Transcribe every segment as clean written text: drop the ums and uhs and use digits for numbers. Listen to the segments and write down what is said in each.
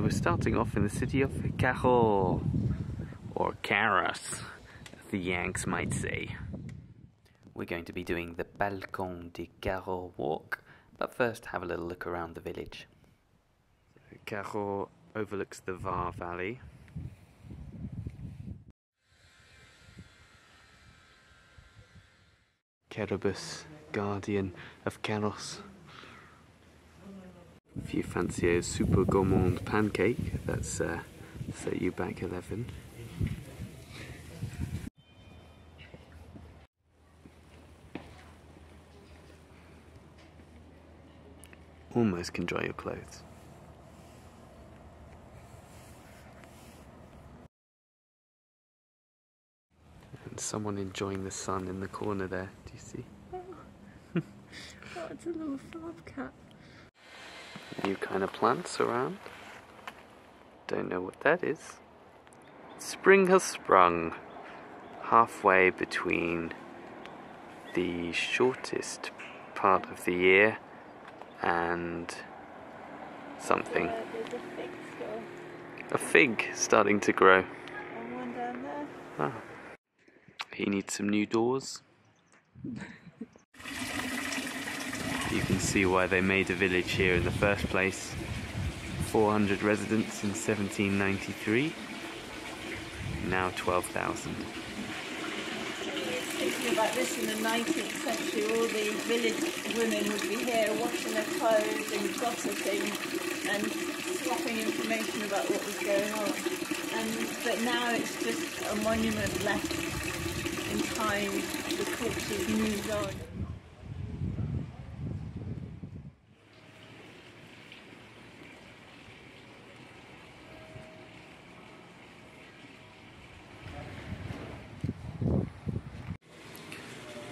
we're starting off in the city of Carros, or Carros, as the Yanks might say. We're going to be doing the Balcon de Carros walk, but first have a little look around the village. Carros overlooks the Var Valley. Carabus, guardian of Carros. If you fancy a super gourmand pancake, that's set you back 11. Almost can dry your clothes. And someone enjoying the sun in the corner there, do you see? Oh, it's a little farm cat. New kind of plants around. Don't know what that is. Spring has sprung halfway between the shortest part of the year and something. There's a fig still. A fig starting to grow. And one down there. Ah. He needs some new doors. You can see why they made a village here in the first place. 400 residents in 1793, now 12,000. Thinking about this in the 19th century, all the village women would be here washing their clothes and gossiping and swapping information about what was going on. But now it's just a monument left in time. The culture's moved on.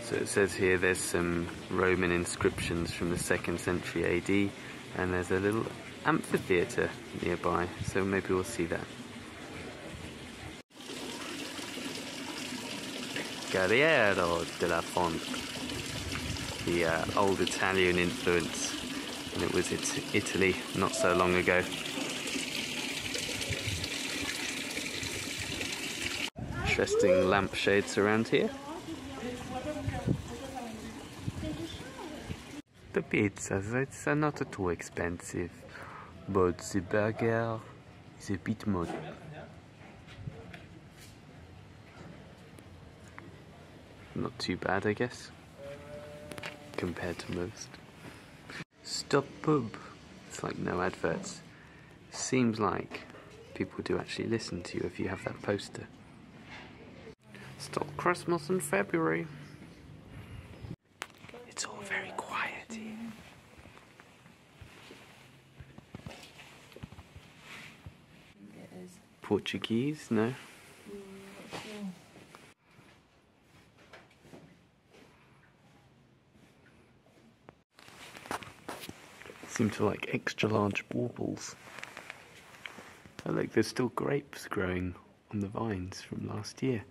So it says here there's some Roman inscriptions from the 2nd century AD, and there's a little amphitheatre nearby, so maybe we'll see that. Carriero della Fonte, the old Italian influence, and it was Italy not so long ago. Interesting lampshades around here. The pizzas, it's not too expensive, but the burger is a bit more. Not too bad, I guess, compared to most. Stop pub. It's like no adverts. Seems like people do actually listen to you if you have that poster. Stop Christmas in February. It's all very quiet here. Portuguese? No. Seem to like extra large baubles. Oh look, there's still grapes growing on the vines from last year.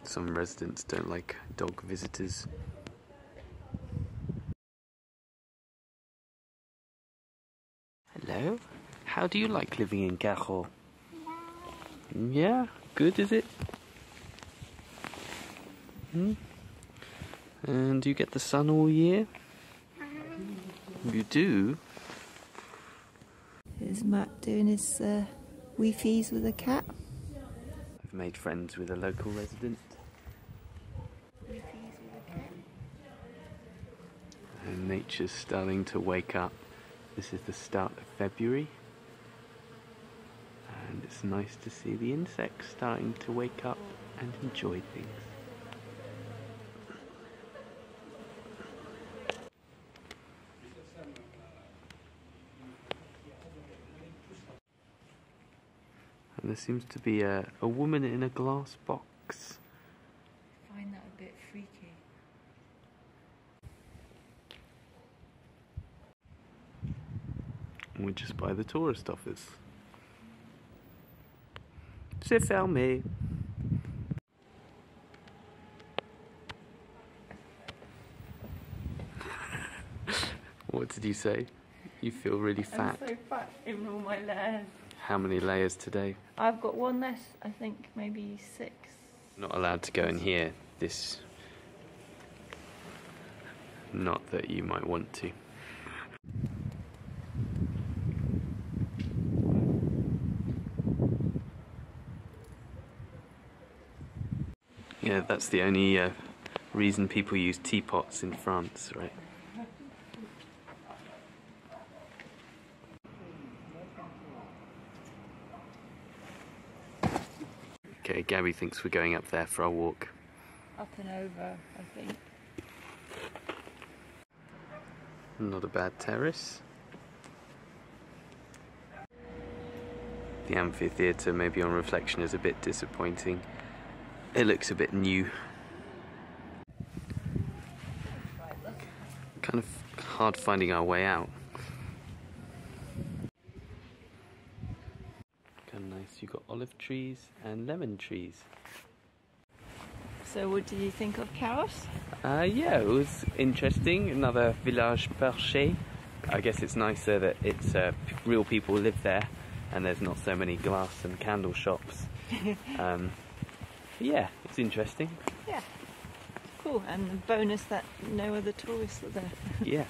Some residents don't like dog visitors. Hello? How do you like living in Carros? Yeah? Good, is it? And do you get the sun all year? You do? Here's Matt doing his wee-fees with a cat. I've made friends with a local resident. And nature's starting to wake up. This is the start of February. And it's nice to see the insects starting to wake up and enjoy things. And there seems to be a woman in a glass box. I find that a bit freaky. We're just by the tourist office. C'est fermé. What did you say? You feel really fat. I'm so fat in all my layers. How many layers today? I've got one less, I think maybe 6. Not allowed to go in here. This. Not that you might want to. Yeah, that's the only reason people use teapots in France, right? Okay, Gabby thinks we're going up there for our walk. Up and over, I think. Not a bad terrace. The amphitheatre, maybe on reflection, is a bit disappointing. It looks a bit new. Kind of hard finding our way out. Kind of nice. You've got olive trees and lemon trees. So what do you think of Carros? Yeah, it was interesting. Another village perché. I guess it's nicer that it's real people live there and there's not so many glass and candle shops. Yeah, it's interesting. Yeah, cool. And the bonus that no other tourists are there. Yeah,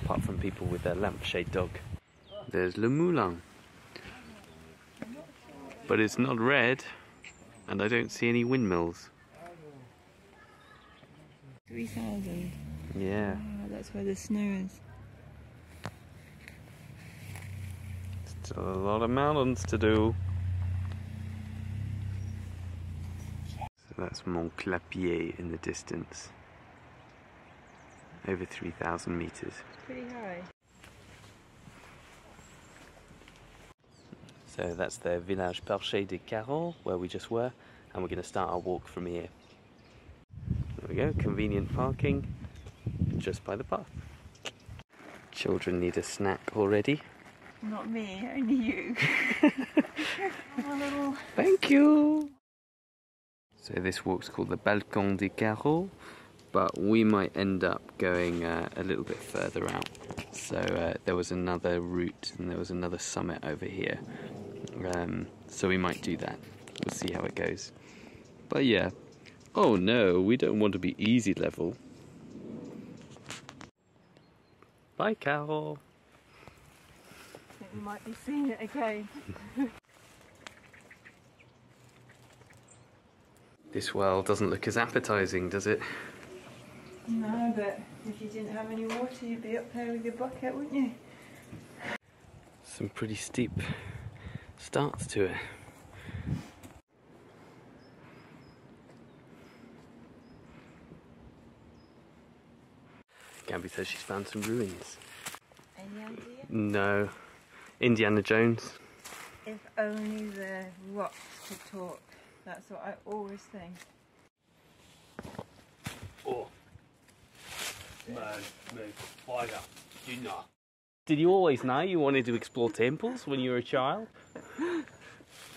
apart from people with their lampshade dog. There's Le Moulin. But it's not red, and I don't see any windmills. 3,000. Yeah. Oh, that's where the snow is. Still a lot of mountains to do. So that's Mont Clapier in the distance. Over 3,000 meters. Pretty high. So that's the village perché de Carros, where we just were, and we're going to start our walk from here. There we go, convenient parking just by the path. Children need a snack already. Not me, only you. I'm a little... Thank you! So this walk's called the Balcon des Carros, but we might end up going a little bit further out. So there was another route and there was another summit over here. So we might do that. We'll see how it goes. But yeah. Oh no, we don't want to be easy level. Bye, Carol. I think we might be seeing it again. This well doesn't look as appetizing, does it? No, but if you didn't have any water, you'd be up there with your bucket, wouldn't you? Some pretty steep starts to it. Gabby says she's found some ruins. Any idea? No. Indiana Jones. If only the rocks could talk. That's what I always think. Oh. Man, fire, do not. Did you always know you wanted to explore temples when you were a child?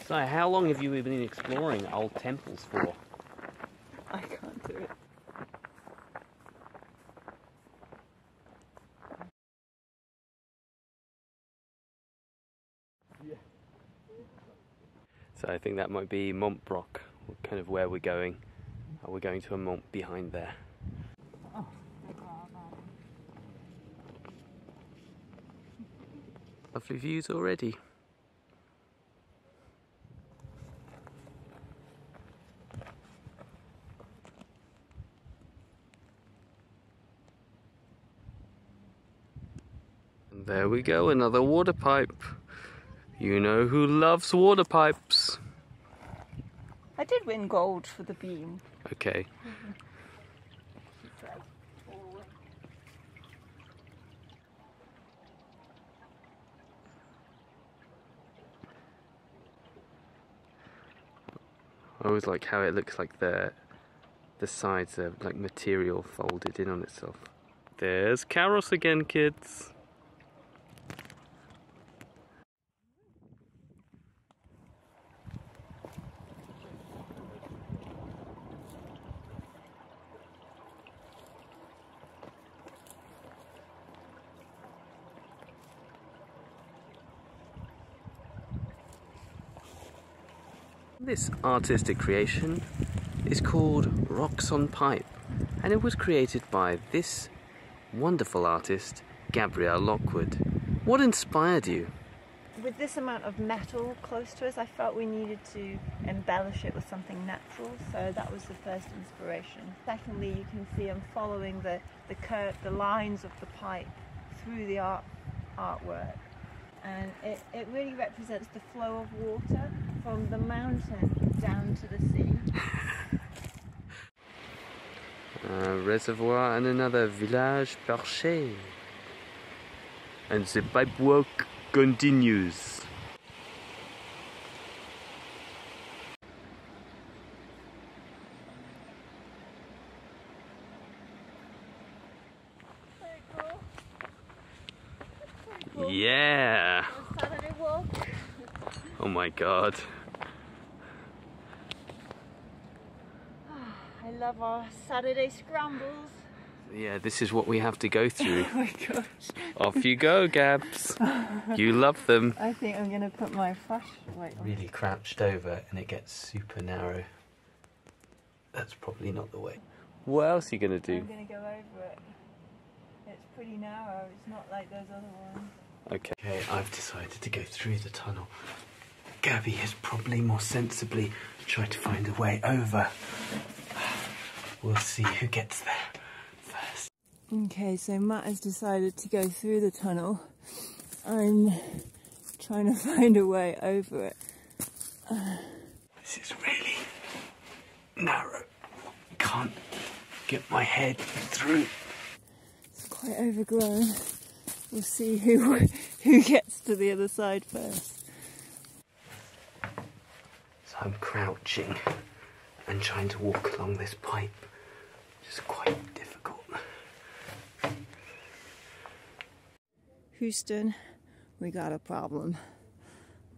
So how long have you been exploring old temples for? I can't do it. So I think that might be Montbroc, kind of where we're going. We're going to a mont behind there. Oh. Lovely views already. And there we go, another water pipe. You know who loves water pipes. I did win gold for the beam. Okay. I always like how it looks like the sides are like material folded in on itself. There's Carros again, kids. This artistic creation is called Rocks on Pipe, and it was created by this wonderful artist, Gabrielle Lockwood. What inspired you? With this amount of metal close to us, I felt we needed to embellish it with something natural, so that was the first inspiration. Secondly, you can see I'm following the lines of the pipe through the artwork, and it really represents the flow of water from the mountain down to the sea. Un reservoir and another village perché. And the pipe work continues. Very cool. Very cool. Yeah. Saturday walk. Oh my god. I love our Saturday scrambles. Yeah, this is what we have to go through. Oh my gosh. Off you go, Gabs. You love them. I think I'm going to put my flashlight on. Really crouched over and it gets super narrow. That's probably not the way. What else are you going to do? I'm going to go over it. It's pretty narrow, it's not like those other ones. Okay, I've decided to go through the tunnel. Gabby has probably more sensibly tried to find a way over. We'll see who gets there first. Okay, so Matt has decided to go through the tunnel. I'm trying to find a way over it. This is really narrow. Can't get my head through. It's quite overgrown. We'll see who gets to the other side first. So I'm crouching and trying to walk along this pipe, which is quite difficult. Houston, we got a problem.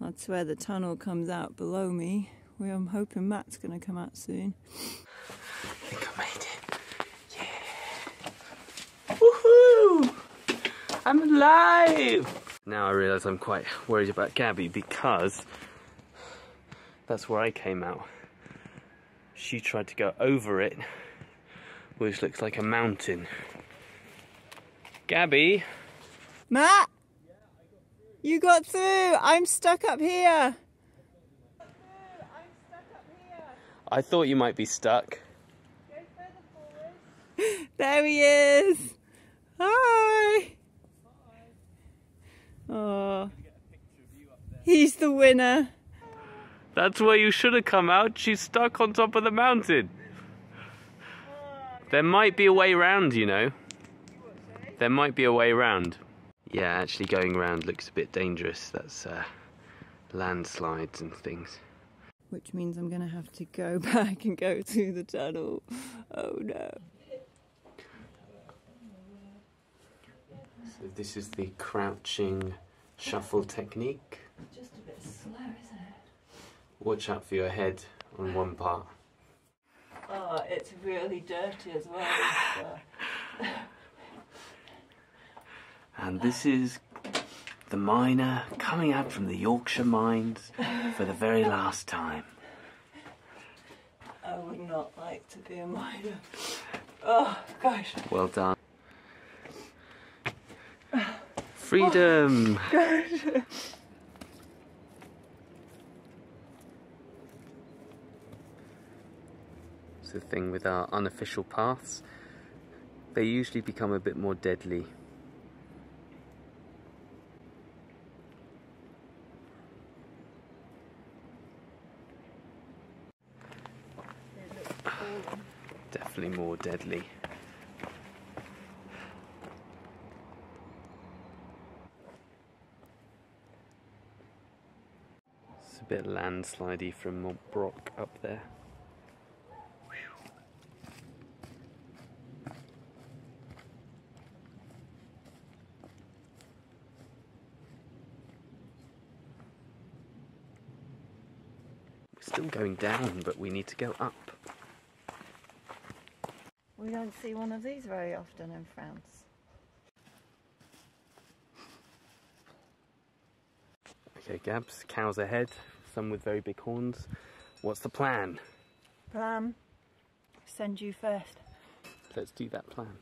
That's where the tunnel comes out below me. I'm hoping Matt's going to come out soon. I think I made it. Yeah. Woohoo! I'm alive! Now I realise I'm quite worried about Gabby because that's where I came out. She tried to go over it, which looks like a mountain. Gabby? Matt! You got through! I'm stuck up here! I thought you might be stuck. Go further forward. There he is! Hi! Oh, he's the winner. That's where you should have come out. She's stuck on top of the mountain. There might be a way round, you know. There might be a way round. Yeah, actually going round looks a bit dangerous. That's landslides and things. Which means I'm going to have to go back and go through the tunnel. Oh no. So this is the crouching shuffle technique. Just a bit slow, isn't it? Watch out for your head on one part. Oh, it's really dirty as well. And this is the miner coming out from the Yorkshire mines for the very last time. I would not like to be a miner. Oh, gosh. Well done. Freedom! Oh, gosh. It's the thing with our unofficial paths. They usually become a bit more deadly. Definitely more deadly. It's a bit landslidey from Montbrock up there. We're still going down, but we need to go up. We don't see one of these very often in France. Okay, Gabs, cows ahead, some with very big horns, What's the plan? Plan. Send you first. Let's do that plan.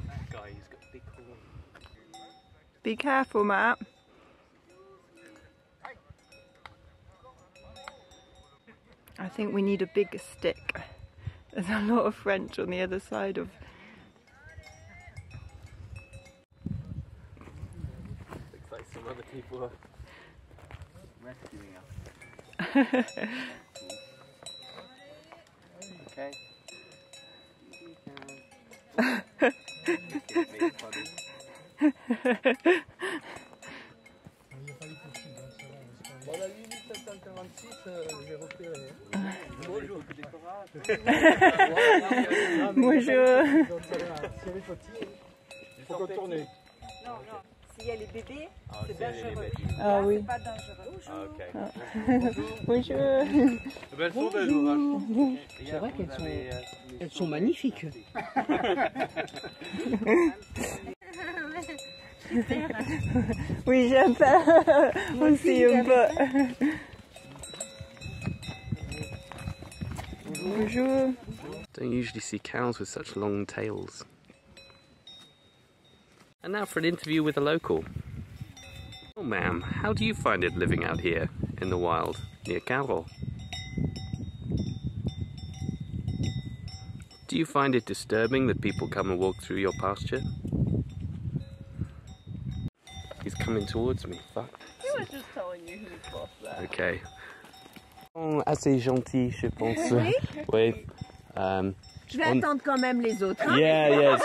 That guy, he's got a big horn. Be careful, Matt. I think we need a bigger stick. There's a lot of French on the other side of... Looks like some other people are rescuing us. Okay. Bonjour. Il faut contourner. Non, non. S'il y a les bébés, c'est dangereux. Ah oui. C'est pas dangereux. Bonjour. Bonjour. C'est vrai qu'elles sont magnifiques. Oui, j'aime ça aussi un peu. Bonjour. Don't usually see cows with such long tails. And now for an interview with a local. Oh ma'am, how do you find it living out here in the wild near Carros? Do you find it disturbing that people come and walk through your pasture? He's coming towards me, fuck. He was just telling you who's boss there. Okay. Oh, assez gentil, je pense. Oui. Oui. Je vais attendre quand même les autres. Hein? Yeah, yes.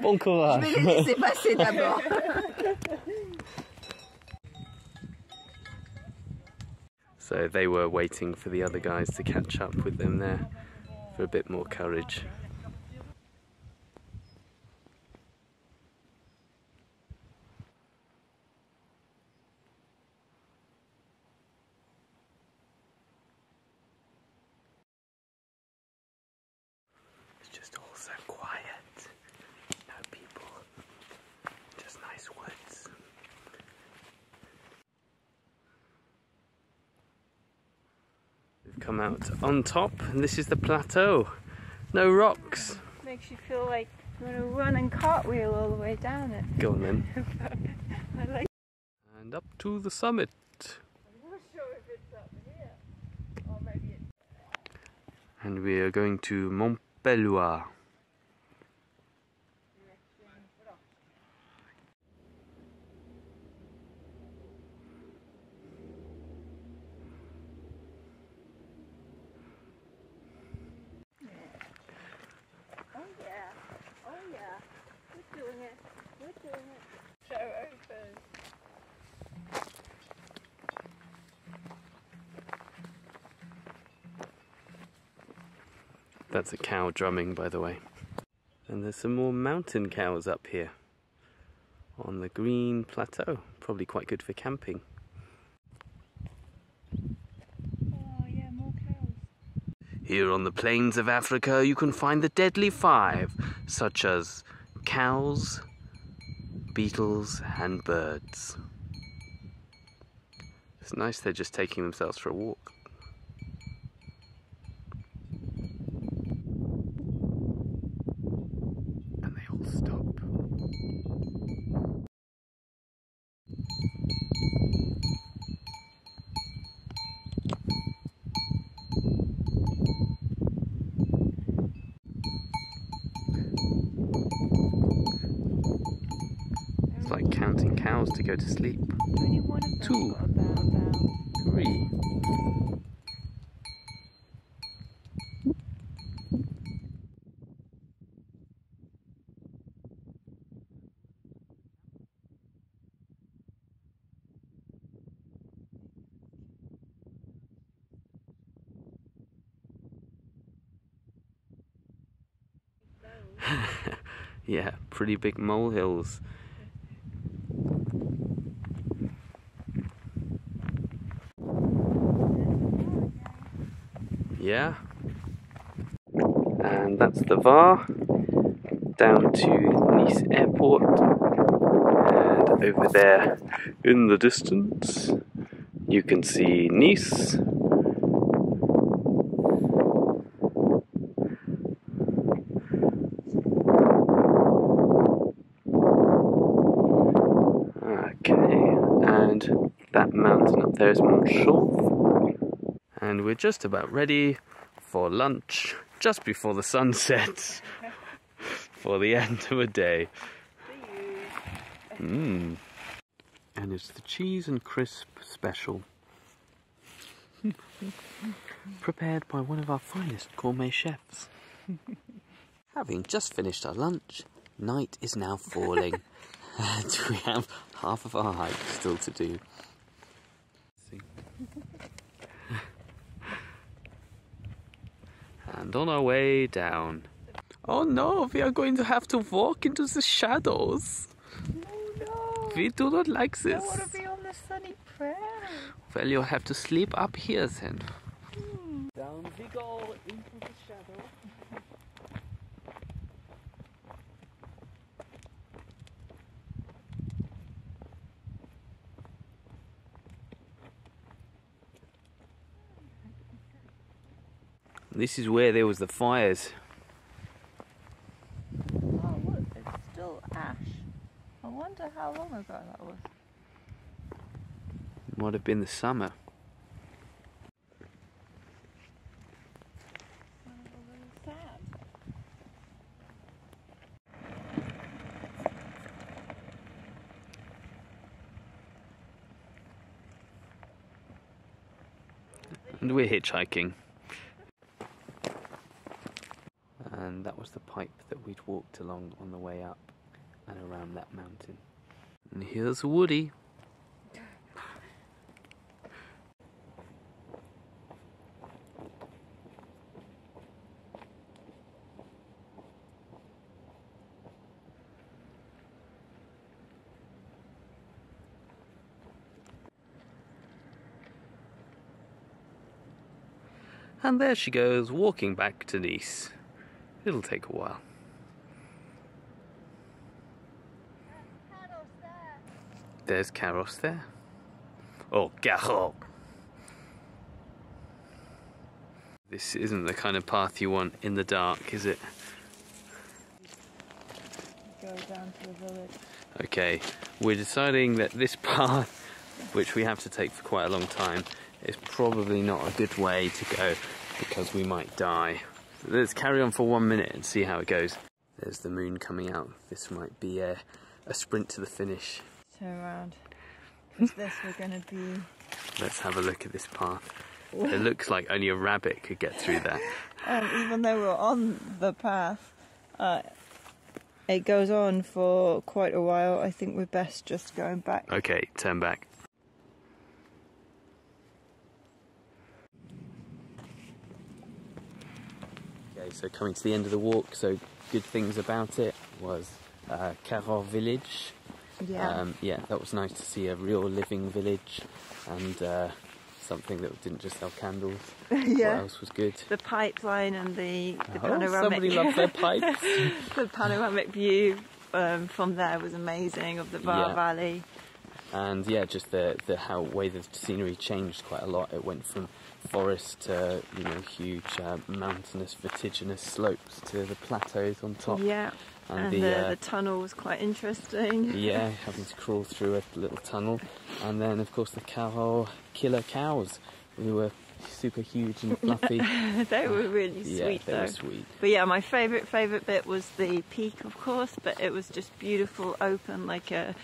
Bon courage. Je vais les laisser passer d'abord. So they were waiting for the other guys to catch up with them there for a bit more courage. It's just all so quiet. No people. Just nice woods. We've come out on top, and this is the plateau. No rocks. Makes you feel like you want to run and cartwheel all the way down it. Go on then. I like. And up to the summit. I'm not sure if it's up here, or maybe it's. And we are going to Montpellier. Oh yeah, we're doing it. We're doing it. Show open. That's a cow drumming, by the way. And there's some more mountain cows up here on the green plateau. Probably quite good for camping. Oh yeah, more cows. Here on the plains of Africa, you can find the deadly five, such as cows, beetles, and birds. It's nice they're just taking themselves for a walk. And they all stop. It's like counting cows to go to sleep. Only one of them 2, got a bow. 3. Yeah, pretty big molehills. Yeah. And that's the Var down to Nice Airport. And over there in the distance you can see Nice. Okay, and that mountain up there is Mont Chauve. And we're just about ready for lunch, just before the sun sets, for the end of a day. And it's the cheese and crisp special, prepared by one of our finest gourmet chefs. Having just finished our lunch, night is now falling, and we have half of our hike still to do. And on our way down. Oh no, we are going to have to walk into the shadows. Oh no! We do not like this. I want to be on the sunny prairie. Well, you'll have to sleep up here then. Down we go into the shadow. This is where there was the fires. Oh, look, it's still ash. I wonder how long ago that was. Might have been the summer. And we're hitchhiking. And that was the pipe that we'd walked along on the way up and around that mountain. And here's Woody. And there she goes, walking back to Nice. It'll take a while. There's Carros there. Oh, Carros! This isn't the kind of path you want in the dark, is it? Go down to the village. Okay, we're deciding that this path, which we have to take for quite a long time, is probably not a good way to go because we might die. Let's carry on for 1 minute and see how it goes. There's the moon coming out. This might be a sprint to the finish. Turn around. Is this we're going to be... Let's have a look at this path. It looks like only a rabbit could get through that. Even though we're on the path, it goes on for quite a while. I think we're best just going back. Okay, turn back. Okay, so coming to the end of the walk, so good things about it was Carros village. Yeah. Yeah, that was nice to see a real living village and something that didn't just sell candles. Yeah. What else was good? The pipeline and the panoramic. Somebody loved their pipes. The panoramic view from there was amazing of the Var Valley. And yeah, just the way the scenery changed quite a lot. It went from forest to huge mountainous vertiginous slopes to the plateaus on top. Yeah. And the tunnel was quite interesting. Yeah, having to crawl through a little tunnel. And then, of course, the Carros killer cows, who were super huge and fluffy. They were really sweet, yeah, they though. were sweet. But yeah, my favourite bit was the peak, of course, but it was just beautiful, open, like a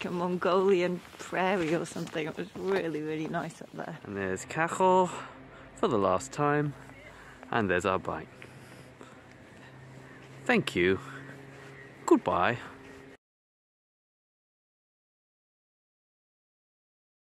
Mongolian prairie or something. It was really, really nice up there. And there's Carros for the last time. And there's our bike. Thank you. Goodbye.